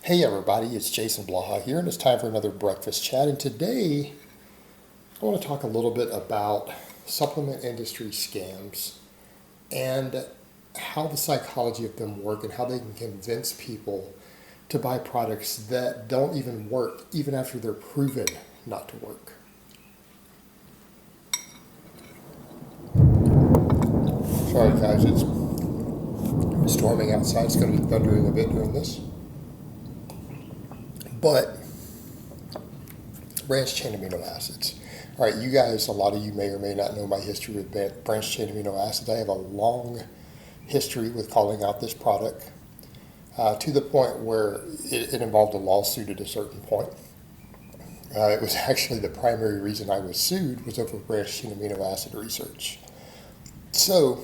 Hey everybody, it's Jason Blaha here, and it's time for another breakfast chat. And today, I want to talk a little bit about supplement industry scams and how the psychology of them work and how they can convince people to buy products that don't even work, even after they're proven not to work. Sorry guys, it's storming outside. It's going to be thundering a bit during this. But branched chain amino acids. All right, you guys, a lot of you may or may not know my history with branched chain amino acids. I have a long history with calling out this product to the point where it involved a lawsuit at a certain point. It was actually the primary reason I was sued was over branched chain amino acid research. So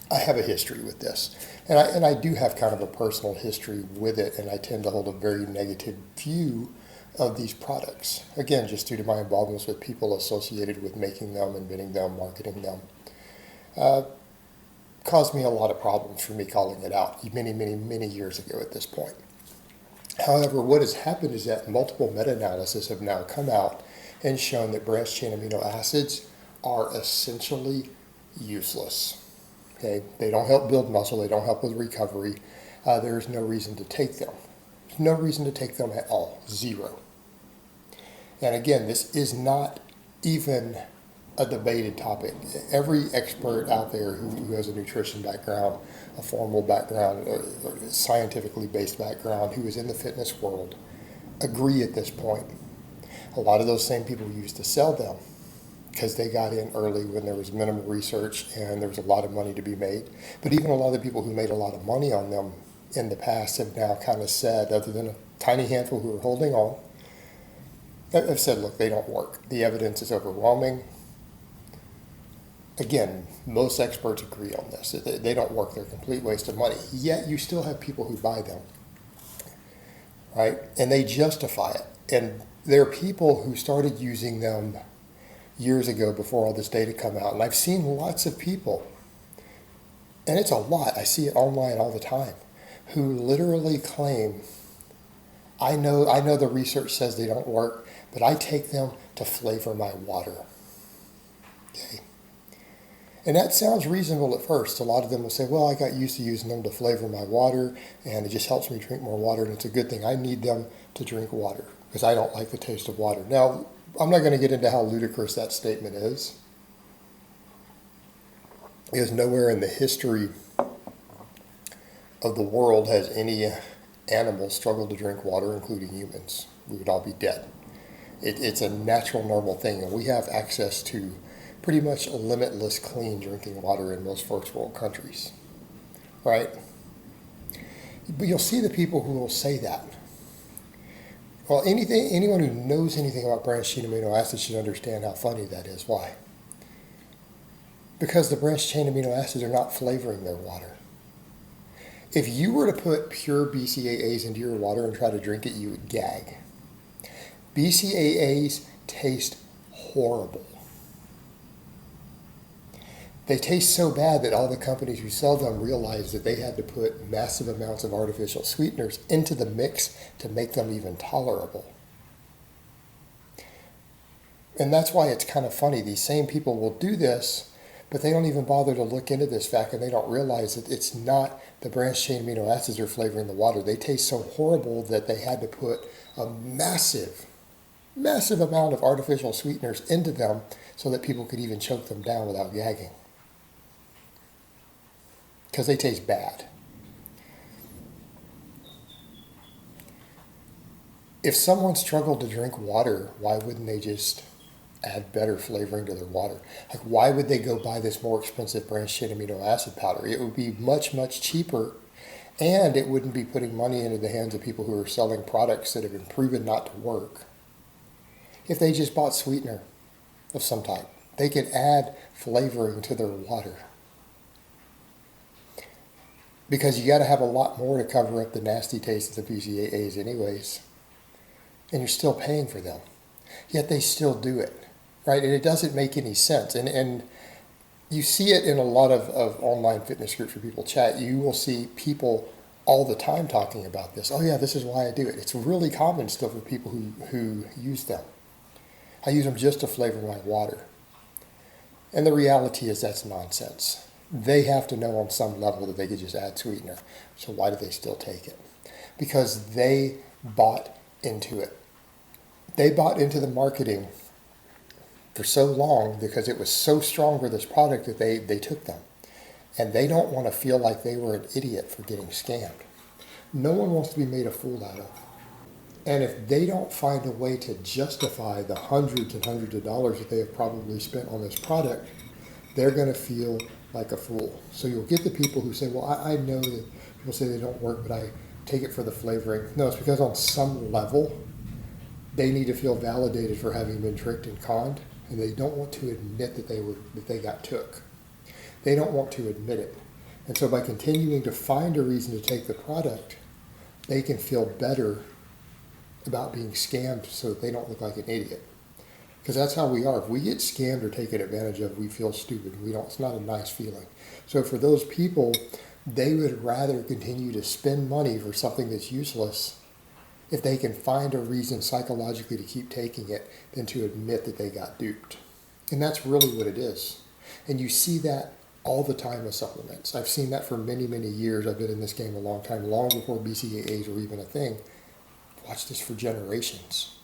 I have a history with this. And I do have kind of a personal history with it, and I tend to hold a very negative view of these products. Again, just due to my involvements with people associated with making them, inventing them, marketing them. Caused me a lot of problems for me calling it out many years ago at this point. However, what has happened is that multiple meta-analyses have now come out and shown that branched chain amino acids are essentially useless. Okay, they don't help build muscle, they don't help with recovery. There's no reason to take them. There's no reason to take them at all, zero. And again, this is not even a debated topic. Every expert out there who has a nutrition background, a formal background, or scientifically based background, who is in the fitness world, agree at this point. A lot of those same people used to sell them because they got in early when there was minimal research and there was a lot of money to be made. But even a lot of the people who made a lot of money on them in the past have now kind of said, other than a tiny handful who are holding on, have said, look, they don't work. The evidence is overwhelming. Again, most experts agree on this. They don't work. They're a complete waste of money. Yet you still have people who buy them, right? And they justify it. And there are people who started using them years ago before all this data come out. And I've seen lots of people, and it's a lot, I see it online all the time, who literally claim, I know the research says they don't work, but I take them to flavor my water. Okay. And that sounds reasonable at first. A lot of them will say, well, I got used to using them to flavor my water, and it just helps me drink more water, and it's a good thing. I need them to drink water because I don't like the taste of water. Now, I'm not going to get into how ludicrous that statement is. Because nowhere in the history of the world has any animal struggled to drink water, including humans. We would all be dead. It's a natural, normal thing, and we have access to pretty much limitless clean drinking water in most first world countries, right? But you'll see the people who will say that. Well, anyone who knows anything about branched chain amino acids should understand how funny that is. Why? Because the branched chain amino acids are not flavoring their water. If you were to put pure BCAAs into your water and try to drink it, you would gag. BCAAs taste horrible. They taste so bad that all the companies who sell them realize that they had to put massive amounts of artificial sweeteners into the mix to make them even tolerable. And that's why it's kind of funny. These same people will do this, but they don't even bother to look into this fact, and they don't realize that it's not the branched chain amino acids are flavoring the water. They taste so horrible that they had to put a massive amount of artificial sweeteners into them so that people could even choke them down without gagging. Because they taste bad. If someone struggled to drink water, why wouldn't they just add better flavoring to their water? Like, why would they go buy this more expensive branched chain amino acid powder? It would be much cheaper, and it wouldn't be putting money into the hands of people who are selling products that have been proven not to work. If they just bought sweetener of some type, they could add flavoring to their water. Because you got to have a lot more to cover up the nasty taste of the BCAAs anyways. And you're still paying for them. Yet they still do it, right? And it doesn't make any sense. And you see it in a lot of online fitness groups where people chat. You will see people all the time talking about this. Oh yeah, this is why I do it. It's really common still for people who use them. I use them just to flavor my water. And the reality is that's nonsense. They have to know on some level that they could just add sweetener. So why do they still take it? Because they bought into it. They bought into the marketing for so long because it was so strong for this product that they took them. And they don't want to feel like they were an idiot for getting scammed. No one wants to be made a fool out of. And if they don't find a way to justify the hundreds and hundreds of dollars that they have probably spent on this product, they're going to feel like a fool. So you'll get the people who say, well, I know that people say they don't work, but I take it for the flavoring. No, it's because on some level, they need to feel validated for having been tricked and conned, and they don't want to admit that they got took. They don't want to admit it. And so by continuing to find a reason to take the product, they can feel better about being scammed so that they don't look like an idiot. Because that's how we are. If we get scammed or taken advantage of, we feel stupid. It's not a nice feeling. So for those people, they would rather continue to spend money for something that's useless if they can find a reason psychologically to keep taking it than to admit that they got duped. And that's really what it is. And you see that all the time with supplements. I've seen that for many, many years. I've been in this game a long time, long before BCAAs were even a thing. Watch this for generations.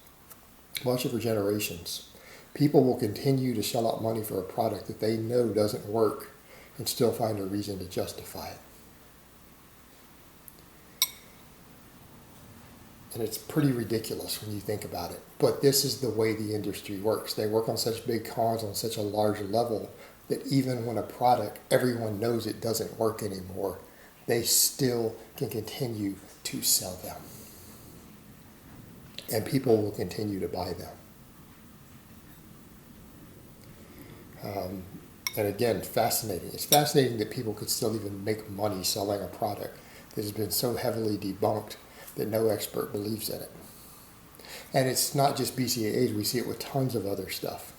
Watch it for generations. People will continue to shell out money for a product that they know doesn't work and still find a reason to justify it. And it's pretty ridiculous when you think about it. But this is the way the industry works. They work on such big cons on such a large level that even when a product, everyone knows it doesn't work anymore, they still can continue to sell them. And people will continue to buy them. And again, fascinating. It's fascinating that people could still even make money selling a product that has been so heavily debunked that no expert believes in it. And it's not just BCAAs, we see it with tons of other stuff.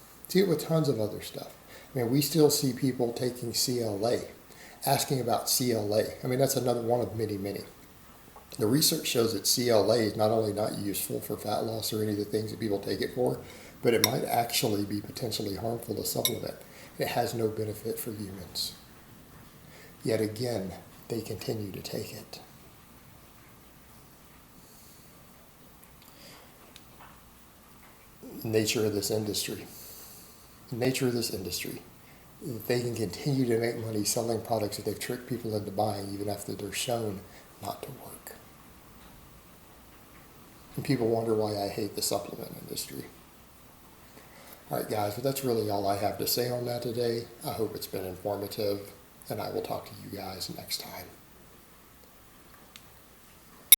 I mean, we still see people taking CLA, asking about CLA. I mean, that's another one of many, many. The research shows that CLA is not only not useful for fat loss or any of the things that people take it for, but it might actually be potentially harmful to supplement. It has no benefit for humans. Yet again, they continue to take it. Nature of this industry. They can continue to make money selling products that they've tricked people into buying even after they're shown not to work. And people wonder why I hate the supplement industry. All right, guys, but that's really all I have to say on that today. I hope it's been informative, and I will talk to you guys next time.